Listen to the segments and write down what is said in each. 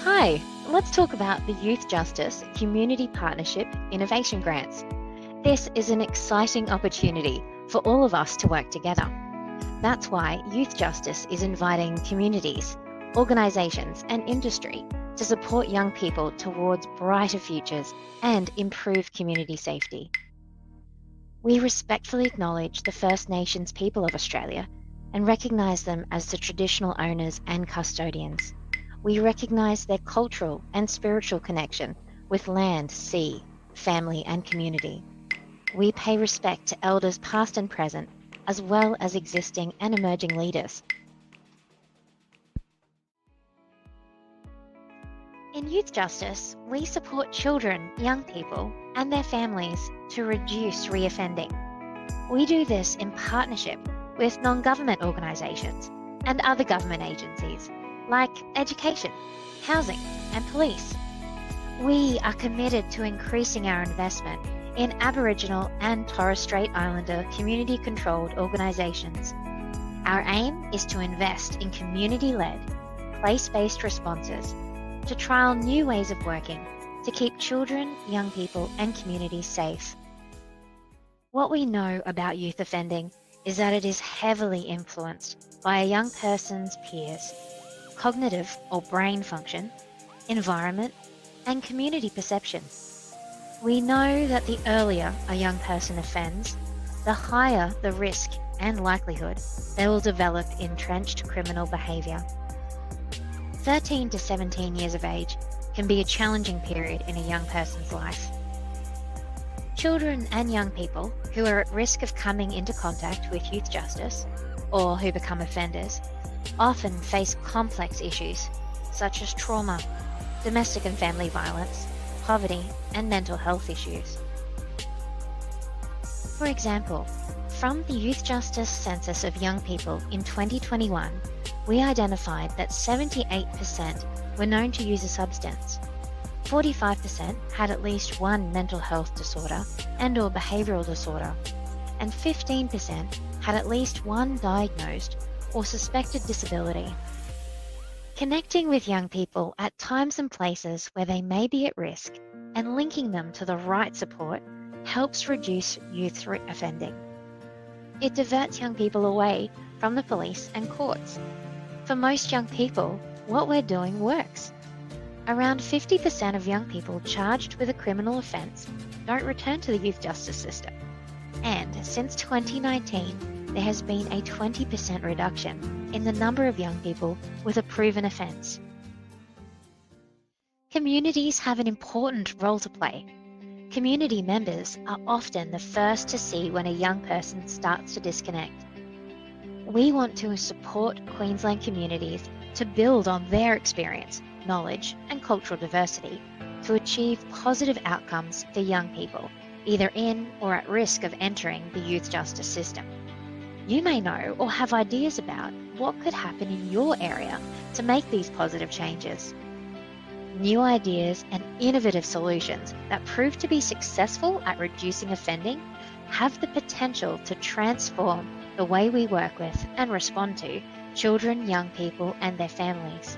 Hi, let's talk about the Youth Justice Community Partnership Innovation Grants. This is an exciting opportunity for all of us to work together. That's why Youth Justice is inviting communities, organisations and industry to support young people towards brighter futures and improve community safety. We respectfully acknowledge the First Nations people of Australia and recognise them as the traditional owners and custodians. We recognise their cultural and spiritual connection with land, sea, family and community. We pay respect to elders past and present, as well as existing and emerging leaders. In Youth Justice, we support children, young people and their families to reduce reoffending. We do this in partnership with non-government organisations and other government agencies like education, housing and police. We are committed to increasing our investment in Aboriginal and Torres Strait Islander community-controlled organisations. Our aim is to invest in community-led, place-based responses to trial new ways of working to keep children, young people and communities safe. What we know about youth offending is that it is heavily influenced by a young person's peers, cognitive or brain function, environment, and community perception. We know that the earlier a young person offends, the higher the risk and likelihood they will develop entrenched criminal behaviour. 13 to 17 years of age can be a challenging period in a young person's life. Children and young people who are at risk of coming into contact with youth justice or who become offenders often face complex issues such as trauma, domestic and family violence, poverty, and mental health issues. For example, from the Youth Justice Census of Young People in 2021, we identified that 78% were known to use a substance, 45% had at least one mental health disorder and/or behavioural disorder, and 15% had at least one diagnosed or suspected disability. Connecting with young people at times and places where they may be at risk and linking them to the right support helps reduce youth offending. It diverts young people away from the police and courts. For most young people, what we're doing works. Around 50% of young people charged with a criminal offence don't return to the youth justice system. And since 2019, there has been a 20% reduction in the number of young people with a proven offence. Communities have an important role to play. Community members are often the first to see when a young person starts to disconnect. We want to support Queensland communities to build on their experience, knowledge and cultural diversity to achieve positive outcomes for young people, either in or at risk of entering the youth justice system. You may know or have ideas about what could happen in your area to make these positive changes. New ideas and innovative solutions that prove to be successful at reducing offending have the potential to transform the way we work with and respond to children, young people and their families.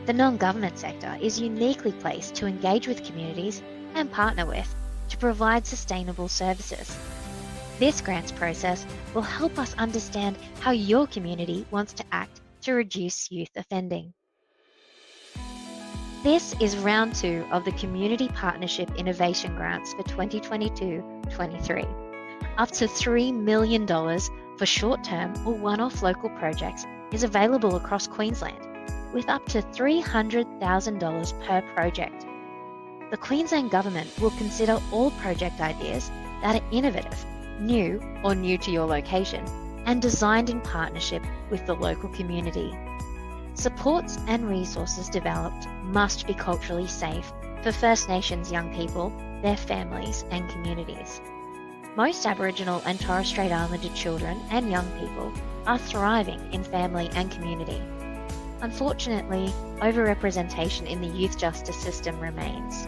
The non-government sector is uniquely placed to engage with communities and partner with to provide sustainable services. This grants process will help us understand how your community wants to act to reduce youth offending. This is round 2 of the Community Partnership Innovation Grants for 2022-23. Up to $3 million for short-term or one-off local projects is available across Queensland, with up to $300,000 per project. The Queensland Government will consider all project ideas that are innovative, new or new to your location, and designed in partnership with the local community. Supports and resources developed must be culturally safe for First Nations young people, their families and communities. Most Aboriginal and Torres Strait Islander children and young people are thriving in family and community. Unfortunately, overrepresentation in the youth justice system remains.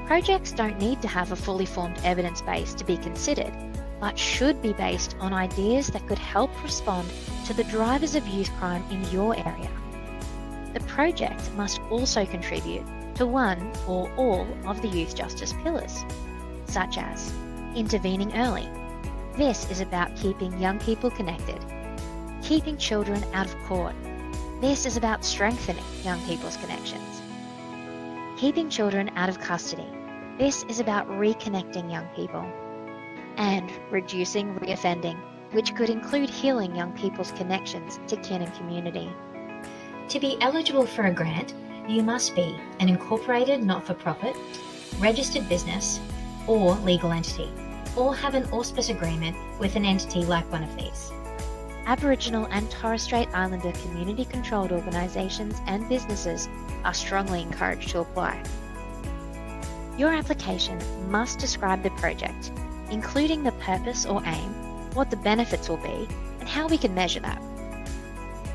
Projects don't need to have a fully formed evidence base to be considered, but should be based on ideas that could help respond to the drivers of youth crime in your area. the project must also contribute to one or all of the youth justice pillars, such as intervening early. This is about keeping young people connected. Keeping children out of court. This is about strengthening young people's connections. Keeping children out of custody. This is about reconnecting young people. And reducing reoffending, which could include healing young people's connections to kin and community. To be eligible for a grant, you must be an incorporated not-for-profit, registered business, or legal entity, or have an auspice agreement with an entity like one of these. Aboriginal and Torres Strait Islander community-controlled organisations and businesses are strongly encouraged to apply. Your application must describe the project, including the purpose or aim, what the benefits will be, and how we can measure that.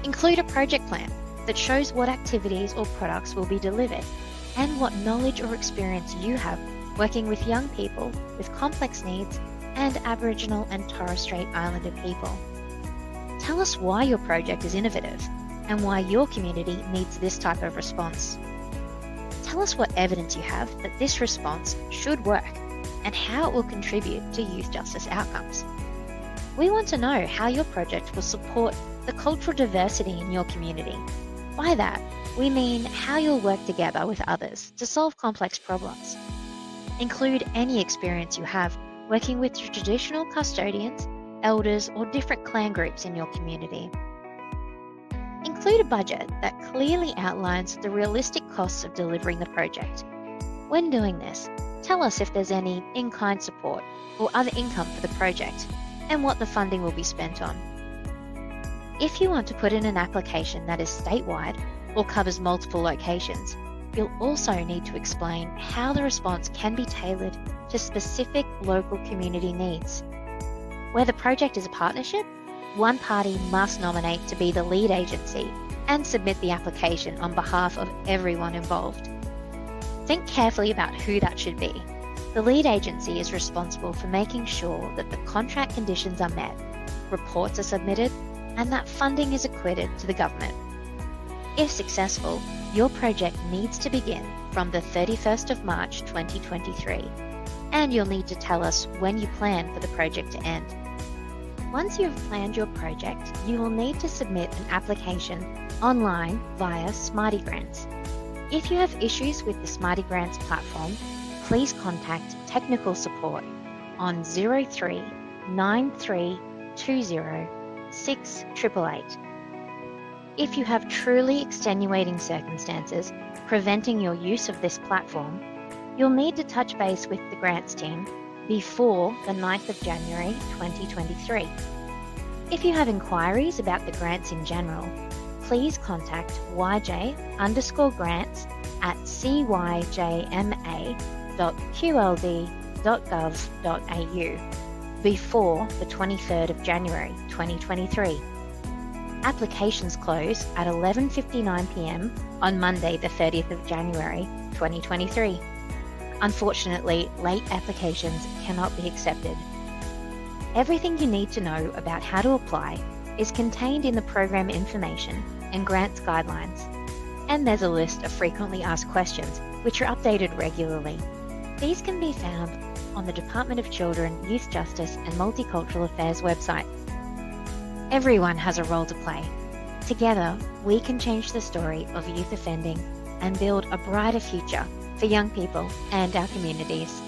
Include a project plan that shows what activities or products will be delivered and what knowledge or experience you have working with young people with complex needs and Aboriginal and Torres Strait Islander people. Tell us why your project is innovative and why your community needs this type of response. Tell us what evidence you have that this response should work and how it will contribute to youth justice outcomes. We want to know how your project will support the cultural diversity in your community. By that, we mean how you'll work together with others to solve complex problems. Include any experience you have working with your traditional custodians, elders, or different clan groups in your community. Include a budget that clearly outlines the realistic costs of delivering the project. When doing this, tell us if there's any in-kind support or other income for the project and what the funding will be spent on. If you want to put in an application that is statewide or covers multiple locations, you'll also need to explain how the response can be tailored to specific local community needs. Where the project is a partnership, one party must nominate to be the lead agency and submit the application on behalf of everyone involved. Think carefully about who that should be. The lead agency is responsible for making sure that the contract conditions are met, reports are submitted, and that funding is accredited to the government. If successful, your project needs to begin from the 31st of March 2023, and you'll need to tell us when you plan for the project to end. Once you have planned your project, you will need to submit an application online via Smarty Grants. If you have issues with the Smarty Grants platform, please contact technical support on 03 9320 6888. If you have truly extenuating circumstances preventing your use of this platform, you'll need to touch base with the grants team before the 9th of January 2023. If you have inquiries about the grants in general, please contact yj_grants at cyjma.qld.gov.au before the 23rd of January 2023. Applications close at 11:59 p.m. on Monday the 30th of January 2023. Unfortunately, late applications cannot be accepted. Everything you need to know about how to apply is contained in the program information and grants guidelines. And there's a list of frequently asked questions which are updated regularly. These can be found on the Department of Children, Youth Justice and Multicultural Affairs website. Everyone has a role to play. Together, we can change the story of youth offending and build a brighter future for young people and our communities.